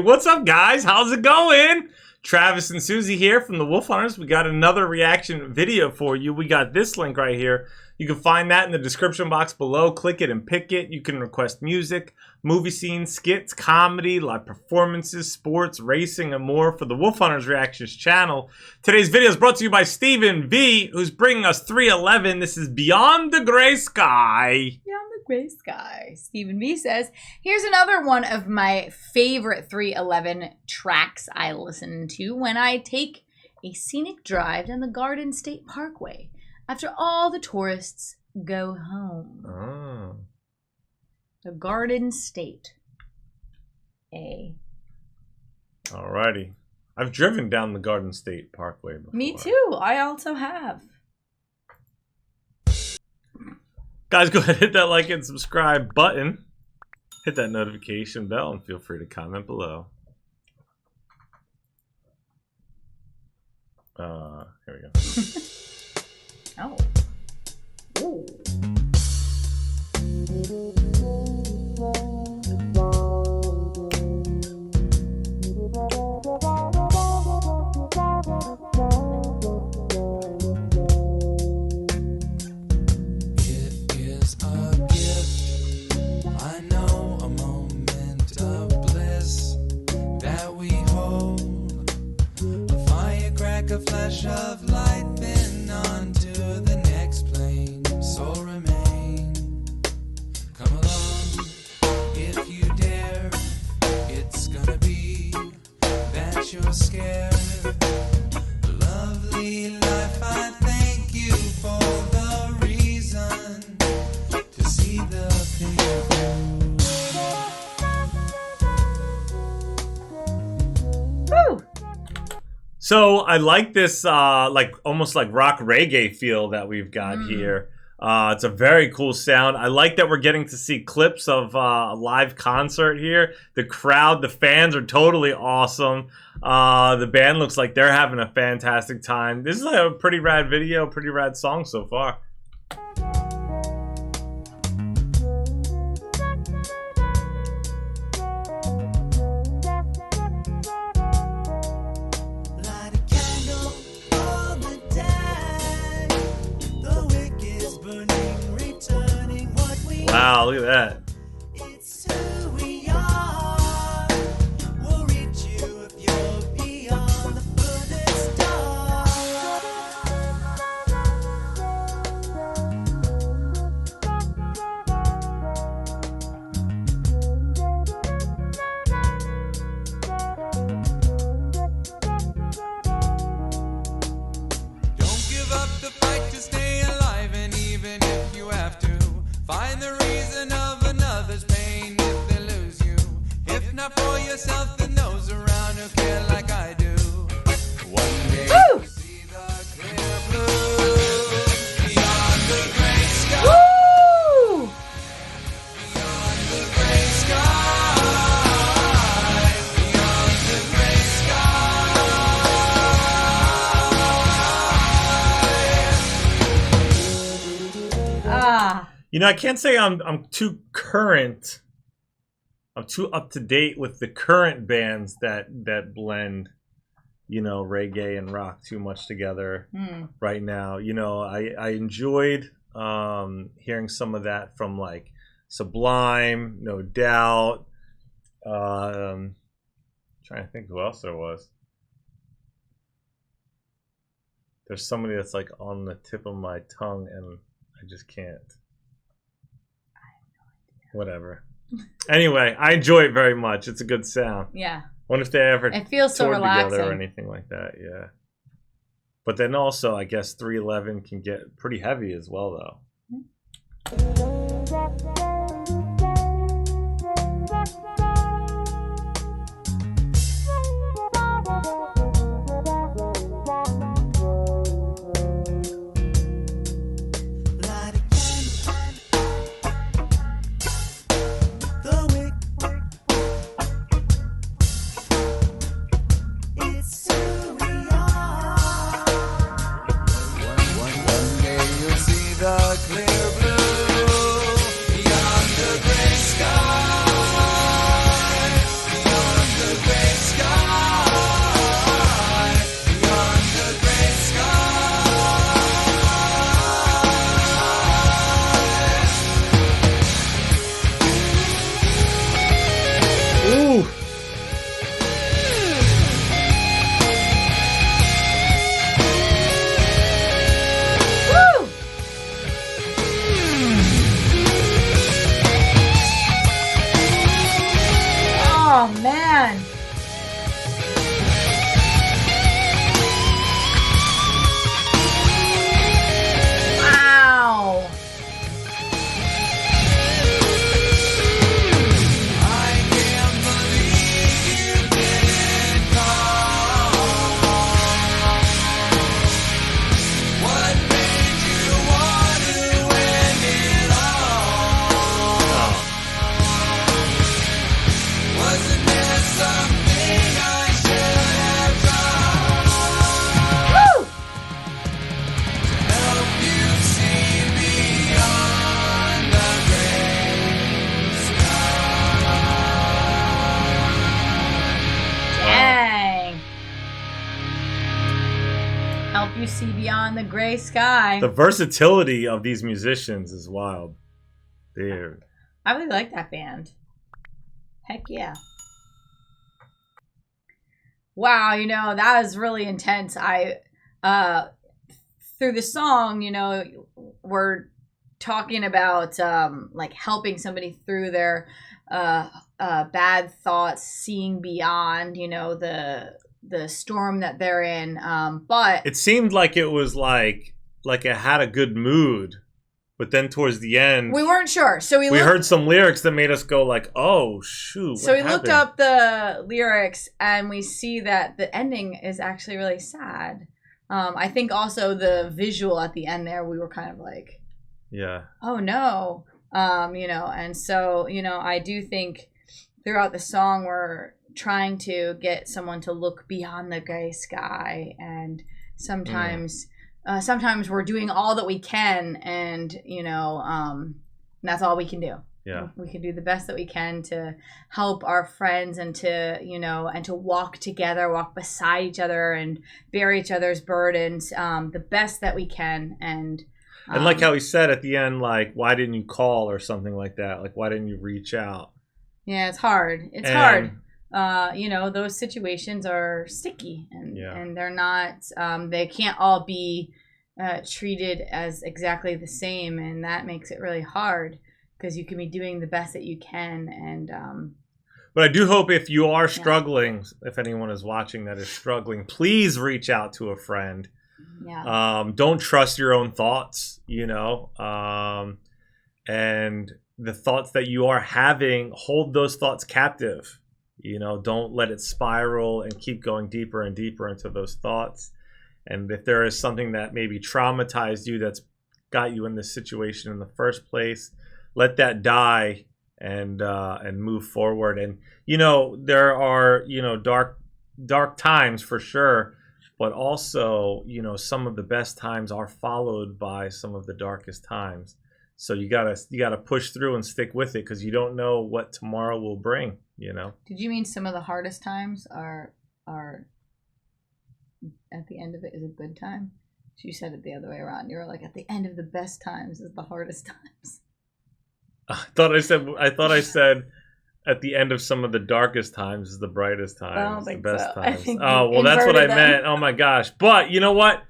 What's up, guys? How's it going? Travis and Susie here from the Wolf Hunters. We got another reaction video for you. We got this link right here. You can find that in the description box below. Click it and pick it. You can request music, movie scenes, skits, comedy, live performances, sports, racing, and more for the Wolf Hunterz Reactions channel. Today's video is brought to you by Stephen V, who's bringing us 311. This is Beyond the Gray Sky. Beyond the Gray Sky. Stephen V says, here's another one of my favorite 311 tracks I listen to when I take a scenic drive down the Garden State Parkway after all the tourists go home. Oh. The Garden State. Alrighty. I've driven down the Garden State Parkway before. Me too. I also have. Guys, go ahead and hit that like and subscribe button. Hit that notification bell and feel free to comment below. Here we go. Oh. Ooh. A flash of light been on to the next plane, so remain. Come along if you dare. It's gonna be that you're scared. Lovely life, I thank you for the reason to see the clear blue. Woo! So I like this, like almost like rock reggae feel that we've got here. It's a very cool sound. I like that we're getting to see clips of a live concert here. The crowd, the fans are totally awesome. The band looks like they're having a fantastic time. This is a pretty rad video, pretty rad song so far. Wow, look at that. It's who we are. We'll reach you if you're beyond the furthest star. Don't give up the fight to stay alive, and even if you have to, find the reason of another's pain if they lose you. If not for yourself, then those around who care like I do. One day you'll see the clear blue beyond the gray sky. Woo! Beyond the gray sky. Beyond the gray sky. Ah. You know, I can't say I'm too current. I'm too up to date with the current bands that blend, you know, reggae and rock too much together right now. You know, I enjoyed hearing some of that from like Sublime, No Doubt. Trying to think who else there was. There's somebody that's like on the tip of my tongue and I just can't. Whatever. Anyway, I enjoy it very much. It's a good sound. Yeah. Wonder if they ever It feels so toured relaxing. together or anything like that. Yeah. But then also, I guess 311 can get pretty heavy as well, though. Clear blue beyond the gray sky, beyond the gray you see beyond the gray sky. The versatility of these musicians is wild. Dude. I really like that band. Heck yeah. Wow, you know, that was really intense. Through the song, you know, we're talking about like helping somebody through their bad thoughts, seeing beyond, you know, the storm that they're in. But it seemed like it was like it had a good mood, but then towards the end we weren't sure. So we heard some lyrics that made us go like, "Oh shoot!" So we looked up the lyrics and we see that the ending is actually really sad. I think also the visual at the end there, we were kind of like, yeah, oh no, you know. And so, you know, I do think throughout the song we're trying to get someone to look beyond the gray sky, and sometimes we're doing all that we can, and you know, that's all we can do. Yeah, we can do the best that we can to help our friends, and to, you know, and to walk together, walk beside each other, and bear each other's burdens, the best that we can. And like how he said at the end, like, why didn't you call or something like that? Like, why didn't you reach out? Yeah, it's hard. It's hard. You know, those situations are sticky, and they're not. They can't all be treated as exactly the same, and that makes it really hard. Because you can be doing the best that you can, and but I do hope if you are struggling, if anyone is watching that is struggling, please reach out to a friend. Yeah. Don't trust your own thoughts, you know, and the thoughts that you are having, hold those thoughts captive. You know, don't let it spiral and keep going deeper and deeper into those thoughts. And if there is something that maybe traumatized you, that's got you in this situation in the first place, let that die and move forward. And you know, there are, you know, dark times for sure, but also, you know, some of the best times are followed by some of the darkest times. So you gotta push through and stick with it, because you don't know what tomorrow will bring. You know. Did you mean some of the hardest times are at the end of it is a good time? You said it the other way around. You were like, at the end of the best times is the hardest times. I thought I said at the end of some of the darkest times is the brightest times, I don't think the best so. times. Oh, well, that's what I meant. Oh my gosh. But you know what?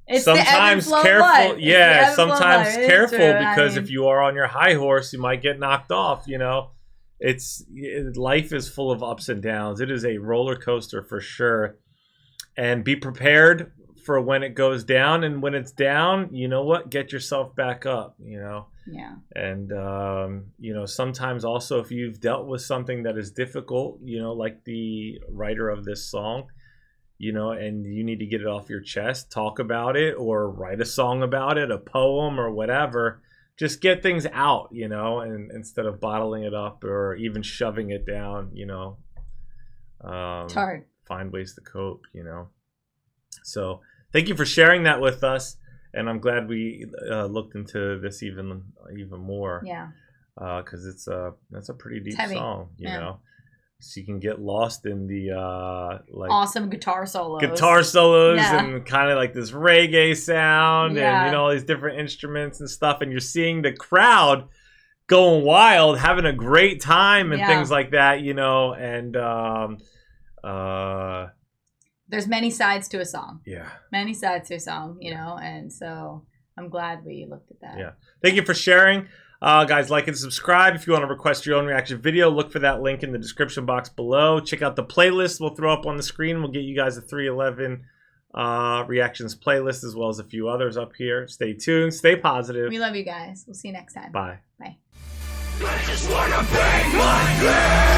It's sometimes careful. Yeah, sometimes careful, because if you are on your high horse, you might get knocked off, you know. Life is full of ups and downs. It is a roller coaster for sure. And be prepared for when it goes down, and when it's down, you know what? Get yourself back up, you know. Yeah. And you know, sometimes also if you've dealt with something that is difficult, you know, like the writer of this song, you know, and you need to get it off your chest, talk about it, or write a song about it, a poem or whatever. Just get things out, you know, and instead of bottling it up or even shoving it down, you know. It's hard. Find ways to cope, you know. So thank you for sharing that with us. And I'm glad we looked into this even more. Yeah. Because that's a pretty deep heavy. Song, you know. So you can get lost in the like awesome guitar solos, yeah. And kind of like this reggae sound, and you know, all these different instruments and stuff, and you're seeing the crowd going wild, having a great time and things like that, you know. And there's many sides to a song. Yeah. Many sides to a song, you know, and so I'm glad we looked at that. Yeah. Thank you for sharing. Guys, like and subscribe. If you want to request your own reaction video, look for that link in the description box below. Check out the playlist we'll throw up on the screen. We'll get you guys a 311 reactions playlist, as well as a few others up here. Stay tuned. Stay positive. We love you guys. We'll see you next time. Bye. Bye. I just wanna be like this.